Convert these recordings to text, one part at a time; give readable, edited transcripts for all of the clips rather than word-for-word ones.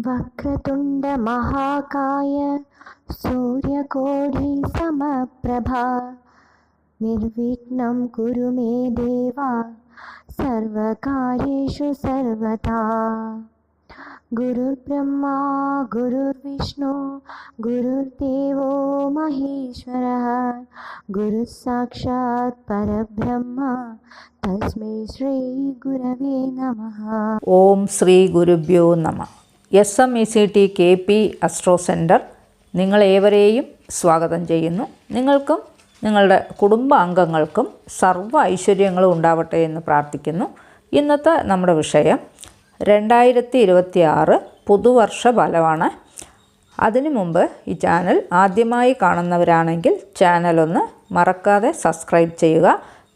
वक्रतुंड महाकाय सूर्यकोटि समप्रभा निर्विघ्नं कुरु मे देवा सर्वकार्येषु सर्वदा। गुरुर्ब्रह्मा गुरुर्विष्णु गुरुर्देवो महेश्वरः गुरुः साक्षात् परब्रह्म तस्मै श्री गुरवे नमः। ഓം ശ്രീ ഗുരുഭ്യോ നമ. SMECT KP അസ്ട്രോ സെൻറ്റർ നിങ്ങളേവരെയും സ്വാഗതം ചെയ്യുന്നു. നിങ്ങൾക്കും നിങ്ങളുടെ കുടുംബാംഗങ്ങൾക്കും സർവ്വ ഐശ്വര്യങ്ങളും ഉണ്ടാവട്ടെ എന്ന് പ്രാർത്ഥിക്കുന്നു. ഇന്നത്തെ നമ്മുടെ വിഷയം 2026 പുതുവർഷ ഫലമാണ്. അതിനു മുമ്പ് ഈ ചാനൽ ആദ്യമായി കാണുന്നവരാണെങ്കിൽ ചാനലൊന്ന് മറക്കാതെ സബ്സ്ക്രൈബ് ചെയ്യുക.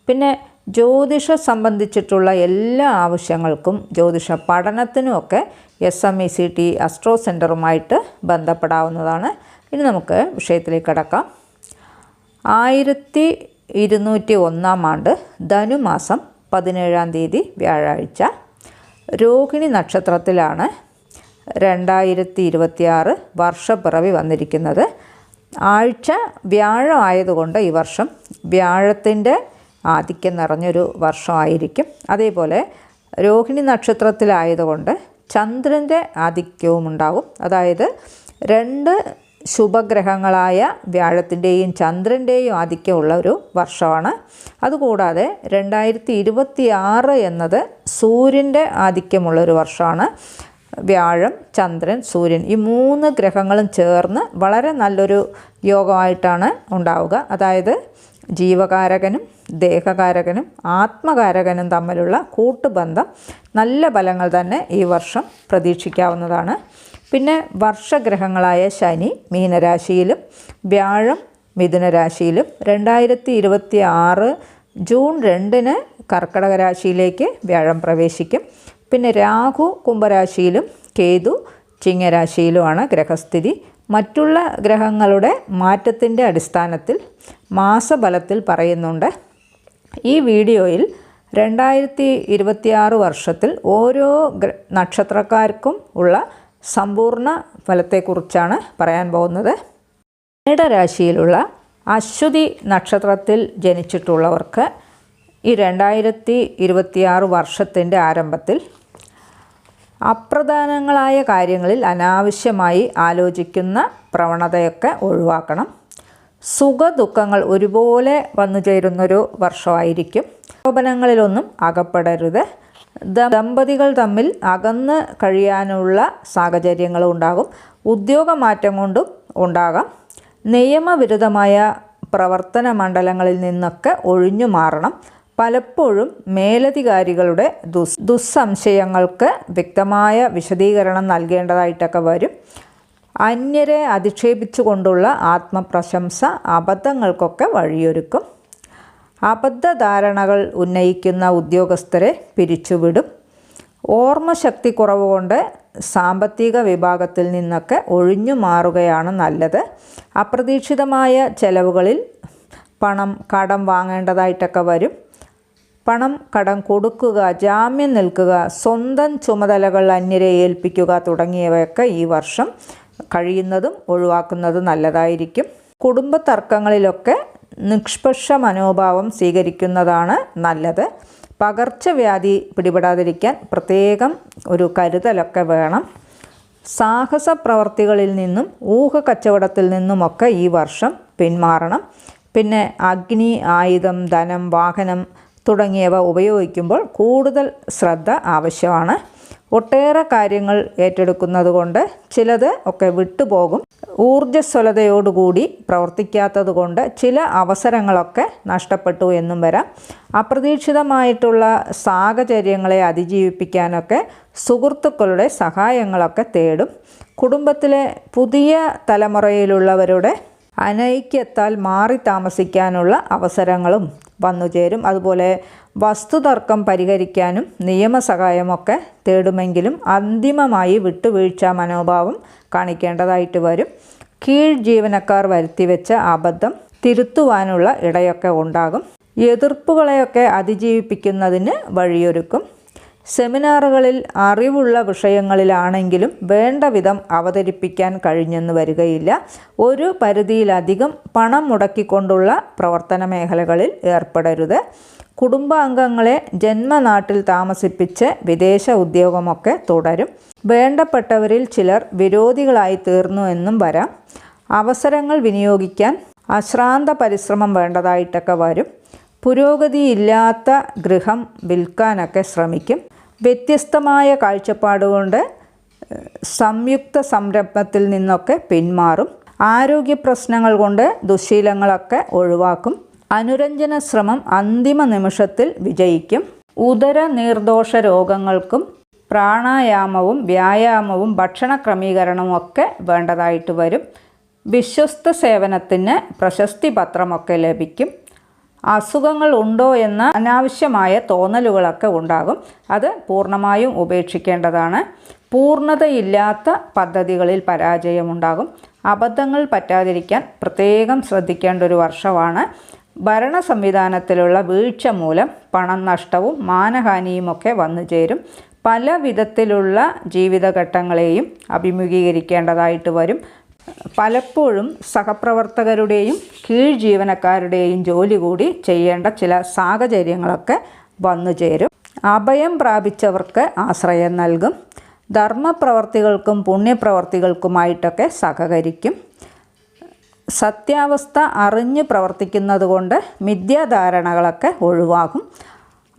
പിന്നെ ജ്യോതിഷ സംബന്ധിച്ചിട്ടുള്ള എല്ലാ ആവശ്യങ്ങൾക്കും ജ്യോതിഷ പഠനത്തിനുമൊക്കെ SMECT അസ്ട്രോ സെൻറ്ററുമായിട്ട് ബന്ധപ്പെടാവുന്നതാണ്. ഇനി നമുക്ക് വിഷയത്തിലേക്ക് കടക്കാം. 1201 ആണ്ട് ധനുമാസം 17-ാം തീയതി വ്യാഴാഴ്ച രോഹിണി നക്ഷത്രത്തിലാണ് 2026 വർഷപ്പിറവി വന്നിരിക്കുന്നത്. ആഴ്ച വ്യാഴം ആയതുകൊണ്ട് ഈ വർഷം വ്യാഴത്തിൻ്റെ ആധിക്യം നിറഞ്ഞൊരു വർഷമായിരിക്കും. അതേപോലെ രോഹിണി നക്ഷത്രത്തിലായതുകൊണ്ട് ചന്ദ്രൻ്റെ ആധിക്യവും ഉണ്ടാകും. അതായത് 2 ശുഭഗ്രഹങ്ങളായ വ്യാഴത്തിൻ്റെയും ചന്ദ്രൻ്റെയും ആധിക്യമുള്ള ഒരു വർഷമാണ്. അതുകൂടാതെ 2026 എന്നത് സൂര്യൻ്റെ ആധിക്യമുള്ളൊരു വർഷമാണ്. വ്യാഴം, ചന്ദ്രൻ, സൂര്യൻ ഈ 3 ഗ്രഹങ്ങളും ചേർന്ന് വളരെ നല്ലൊരു യോഗമായിട്ടാണ് ഉണ്ടാവുക. അതായത് ജീവകാരകനും ദേഹകാരകനും ആത്മകാരകനും തമ്മിലുള്ള കൂട്ടുബന്ധം നല്ല ഫലങ്ങൾ തന്നെ ഈ വർഷം പ്രതീക്ഷിക്കാവുന്നതാണ്. പിന്നെ വർഷഗ്രഹങ്ങളായ ശനി മീനരാശിയിലും വ്യാഴം മിഥുനരാശിയിലും 2026 ജൂൺ 2 കർക്കടക രാശിയിലേക്ക് വ്യാഴം പ്രവേശിക്കും. പിന്നെ രാഹു കുംഭരാശിയിലും കേതു ചിങ്ങരാശിയിലുമാണ് ഗ്രഹസ്ഥിതി. മറ്റുള്ള ഗ്രഹങ്ങളുടെ മാറ്റത്തിൻ്റെ അടിസ്ഥാനത്തിൽ മാസഫലത്തിൽ പറയുന്നുണ്ട്. ഈ വീഡിയോയിൽ 2026 വർഷത്തിൽ ഓരോ നക്ഷത്രക്കാർക്കും ഉള്ള സമ്പൂർണ്ണ ഫലത്തെക്കുറിച്ചാണ് പറയാൻ പോകുന്നത്. മേടരാശിയിലുള്ള അശ്വതി നക്ഷത്രത്തിൽ ജനിച്ചിട്ടുള്ളവർക്ക് ഈ 2026 വർഷത്തിൻ്റെ ആരംഭത്തിൽ അപ്രധാനങ്ങളായ കാര്യങ്ങളിൽ അനാവശ്യമായി ആലോചിക്കുന്ന പ്രവണതയൊക്കെ ഒഴിവാക്കണം. സുഖദുഃഖങ്ങൾ ഒരുപോലെ വന്നു ചേരുന്നൊരു വർഷമായിരിക്കും. പ്രലോഭനങ്ങളിലൊന്നും അകപ്പെടരുത്. ദമ്പതികൾ തമ്മിൽ അകന്ന് കഴിയാനുള്ള സാഹചര്യങ്ങളും ഉണ്ടാകും. ഉദ്യോഗമാറ്റം കൊണ്ടും ഉണ്ടാകാം. നിയമവിരുദ്ധമായ പ്രവർത്തന മണ്ഡലങ്ങളിൽ നിന്നൊക്കെ ഒഴിഞ്ഞു മാറണം. പലപ്പോഴും മേലധികാരികളുടെ ദുസ്സംശയങ്ങൾക്ക് വ്യക്തമായ വിശദീകരണം നൽകേണ്ടതായിട്ടൊക്കെ വരും. അന്യരെ അധിക്ഷേപിച്ചുകൊണ്ടുള്ള ആത്മപ്രശംസ അബദ്ധങ്ങൾക്കൊക്കെ വഴിയൊരുക്കും. അബദ്ധധാരണകൾ ഉന്നയിക്കുന്ന ഉദ്യോഗസ്ഥരെ പിരിച്ചുവിടും. ഓർമ്മശക്തി കുറവ് കൊണ്ട് സാമ്പത്തിക വിഭാഗത്തിൽ നിന്നൊക്കെ ഒഴിഞ്ഞു മാറുകയാണ് നല്ലത്. അപ്രതീക്ഷിതമായ ചെലവുകളിൽ പണം കടം വാങ്ങേണ്ടതായിട്ടൊക്കെ വരും. പണം കടം കൊടുക്കുക, ജാമ്യം നിൽക്കുക, സ്വന്തം ചുമതലകൾ അന്യരെ ഏൽപ്പിക്കുക തുടങ്ങിയവയൊക്കെ ഈ വർഷം കഴിയുന്നതും ഒഴിവാക്കുന്നത് നല്ലതായിരിക്കും. കുടുംബ തർക്കങ്ങളിലൊക്കെ നിഷ്പക്ഷ മനോഭാവം സ്വീകരിക്കുന്നതാണ് നല്ലത്. പകർച്ചവ്യാധി പിടിപെടാതിരിക്കാൻ പ്രത്യേകം ഒരു കരുതലൊക്കെ വേണം. സാഹസ പ്രവർത്തികളിൽ നിന്നും ഊഹക്കച്ചവടത്തിൽ നിന്നുമൊക്കെ ഈ വർഷം പിന്മാറണം. പിന്നെ അഗ്നി, ആയുധം, ധനം, വാഹനം തുടങ്ങിയവ ഉപയോഗിക്കുമ്പോൾ കൂടുതൽ ശ്രദ്ധ ആവശ്യമാണ്. ഒട്ടേറെ കാര്യങ്ങൾ ഏറ്റെടുക്കുന്നത് കൊണ്ട് ചിലത് ഒക്കെ വിട്ടുപോകും. ഊർജ്ജസ്വലതയോടുകൂടി പ്രവർത്തിക്കാത്തത് കൊണ്ട് ചില അവസരങ്ങളൊക്കെ നഷ്ടപ്പെട്ടു എന്നും വരാം. അപ്രതീക്ഷിതമായിട്ടുള്ള സാഹചര്യങ്ങളെ അതിജീവിപ്പിക്കാനൊക്കെ സുഹൃത്തുക്കളുടെ സഹായങ്ങളൊക്കെ തേടും. കുടുംബത്തിലെ പുതിയ തലമുറയിലുള്ളവരുടെ അനൈക്യത്താൽ മാറി താമസിക്കാനുള്ള അവസരങ്ങളും വന്നുചേരും. അതുപോലെ വസ്തുതർക്കം പരിഹരിക്കാനും നിയമസഹായമൊക്കെ തേടുമെങ്കിലും അന്തിമമായി വിട്ടുവീഴ്ച മനോഭാവം കാണിക്കേണ്ടതായിട്ട് വരും. കീഴ് ജീവനക്കാർ വരുത്തിവെച്ച അബദ്ധം തിരുത്തുവാനുള്ള ഇടയൊക്കെ ഉണ്ടാകും. എതിർപ്പുകളെയൊക്കെ അതിജീവിപ്പിക്കുന്നതിന് വഴിയൊരുക്കും. സെമിനാറുകളിൽ അറിവുള്ള വിഷയങ്ങളിലാണെങ്കിലും വേണ്ട വിധം അവതരിപ്പിക്കാൻ കഴിഞ്ഞെന്ന് വരികയില്ല. ഒരു പരിധിയിലധികം പണം മുടക്കിക്കൊണ്ടുള്ള പ്രവർത്തന മേഖലകളിൽ ഏർപ്പെടരുത്. കുടുംബാംഗങ്ങളെ ജന്മനാട്ടിൽ താമസിപ്പിച്ച് വിദേശ ഉദ്യോഗമൊക്കെ തുടരും. വേണ്ടപ്പെട്ടവരിൽ ചിലർ വിരോധികളായി തീർന്നു എന്നും വരാം. അവസരങ്ങൾ വിനിയോഗിക്കാൻ അശ്രാന്ത പരിശ്രമം വേണ്ടതായിട്ടൊക്കെ വരും. പുരോഗതിയില്ലാത്ത ഗൃഹം വിൽക്കാനൊക്കെ ശ്രമിക്കും. വ്യത്യസ്തമായ കാഴ്ചപ്പാടുകൊണ്ട് സംയുക്ത സംരംഭത്തിൽ നിന്നൊക്കെ പിന്മാറും. ആരോഗ്യ പ്രശ്നങ്ങൾ കൊണ്ട് ദുശ്ശീലങ്ങളൊക്കെ ഒഴിവാക്കും. അനുരഞ്ജന ശ്രമം അന്തിമ നിമിഷത്തിൽ വിജയിക്കും. ഉദര നീർദോഷ രോഗങ്ങൾക്കും പ്രാണായാമവും വ്യായാമവും ഭക്ഷണ ക്രമീകരണവും ഒക്കെ വേണ്ടതായിട്ട് വരും. വിശ്വസ്ത സേവനത്തിന് പ്രശസ്തി പത്രമൊക്കെ ലഭിക്കും. അസുഖങ്ങൾ ഉണ്ടോ എന്ന അനാവശ്യമായ തോന്നലുകളൊക്കെ ഉണ്ടാകും. അത് പൂർണ്ണമായും ഉപേക്ഷിക്കേണ്ടതാണ്. പൂർണ്ണതയില്ലാത്ത പദ്ധതികളിൽ പരാജയമുണ്ടാകും. അബദ്ധങ്ങൾ പറ്റാതിരിക്കാൻ പ്രത്യേകം ശ്രദ്ധിക്കേണ്ട ഒരു വർഷമാണ്. ഭരണ സംവിധാനത്തിലുള്ള വീഴ്ച മൂലം പണം നഷ്ടവും മാനഹാനിയുമൊക്കെ വന്നു ചേരും. പല വിധത്തിലുള്ള ജീവിതഘട്ടങ്ങളെയും അഭിമുഖീകരിക്കേണ്ടതായിട്ട് വരും. പലപ്പോഴും സഹപ്രവർത്തകരുടെയും കീഴ് ജീവനക്കാരുടെയും ജോലി കൂടി ചെയ്യേണ്ട ചില സാഹചര്യങ്ങളൊക്കെ വന്നു ചേരും. അഭയം പ്രാപിച്ചവർക്ക് ആശ്രയം നൽകും. ധർമ്മപ്രവർത്തികൾക്കും പുണ്യപ്രവർത്തികൾക്കുമായിട്ടൊക്കെ സഹകരിക്കും. സത്യാവസ്ഥ അറിഞ്ഞ് പ്രവർത്തിക്കുന്നത് കൊണ്ട് മിഥ്യാധാരണകളൊക്കെ ഒഴിവാകും.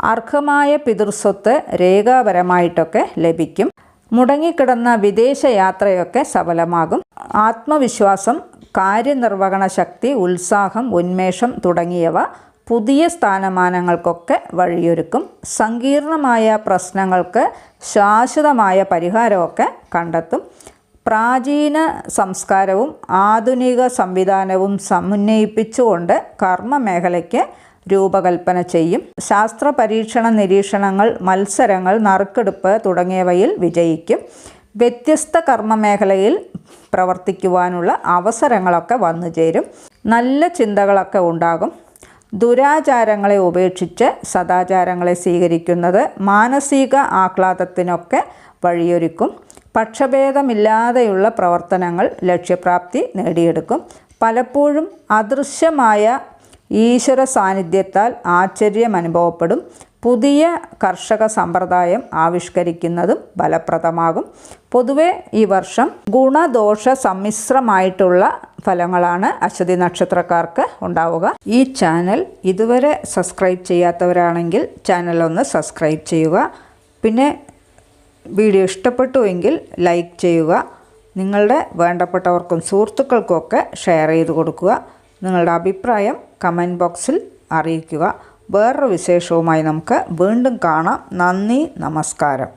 അർഹമായ പിതൃസ്വത്ത് രേഖാപരമായിട്ടൊക്കെ ലഭിക്കും. മുടങ്ങിക്കിടന്ന വിദേശ യാത്രയൊക്കെ സഫലമാകും. ആത്മവിശ്വാസം, കാര്യനിർവഹണ ശക്തി, ഉത്സാഹം, ഉന്മേഷം തുടങ്ങിയവ പുതിയ സ്ഥാനമാനങ്ങൾക്കൊക്കെ വഴിയൊരുക്കും. സങ്കീർണമായ പ്രശ്നങ്ങൾക്ക് ശാശ്വതമായ പരിഹാരമൊക്കെ കണ്ടെത്തും. പ്രാചീന സംസ്കാരവും ആധുനിക സംവിധാനവും സമന്വയിപ്പിച്ചുകൊണ്ട് കർമ്മമേഖലയ്ക്ക് രൂപകൽപ്പന ചെയ്യും. ശാസ്ത്ര പരീക്ഷണ നിരീക്ഷണങ്ങൾ, മത്സരങ്ങൾ, നറുക്കെടുപ്പ് തുടങ്ങിയവയിൽ വിജയിക്കും. വ്യത്യസ്ത കർമ്മമേഖലയിൽ പ്രവർത്തിക്കുവാനുള്ള അവസരങ്ങളൊക്കെ വന്നു ചേരും. നല്ല ചിന്തകളൊക്കെ ഉണ്ടാകും. ദുരാചാരങ്ങളെ ഉപേക്ഷിച്ച് സദാചാരങ്ങളെ സ്വീകരിക്കുന്നത് മാനസിക ആഹ്ലാദത്തിനൊക്കെ വഴിയൊരുക്കും. പക്ഷഭേദമില്ലാതെയുള്ള പ്രവർത്തനങ്ങൾ ലക്ഷ്യപ്രാപ്തി നേടിയെടുക്കും. പലപ്പോഴും അദൃശ്യമായ ഈശ്വര സാന്നിധ്യത്താൽ ആശ്ചര്യം അനുഭവപ്പെടും. പുതിയ കർഷക സമ്പ്രദായം ആവിഷ്കരിക്കുന്നതും ഫലപ്രദമാകും. പൊതുവെ ഈ വർഷം ഗുണദോഷ സമ്മിശ്രമായിട്ടുള്ള ഫലങ്ങളാണ് അശ്വതി നക്ഷത്രക്കാർക്ക് ഉണ്ടാവുക. ഈ ചാനൽ ഇതുവരെ സബ്സ്ക്രൈബ് ചെയ്യാത്തവരാണെങ്കിൽ ചാനലൊന്ന് സബ്സ്ക്രൈബ് ചെയ്യുക. പിന്നെ വീഡിയോ ഇഷ്ടപ്പെട്ടുവെങ്കിൽ ലൈക്ക് ചെയ്യുക. നിങ്ങളുടെ വേണ്ടപ്പെട്ടവർക്കും സുഹൃത്തുക്കൾക്കുമൊക്കെ ഷെയർ ചെയ്ത് കൊടുക്കുക. നിങ്ങളുടെ അഭിപ്രായം കമൻറ്റ് ബോക്സിൽ അറിയിക്കുക. വേറൊരു വിശേഷവുമായി നമുക്ക് വീണ്ടും കാണാം. നന്ദി, നമസ്കാരം.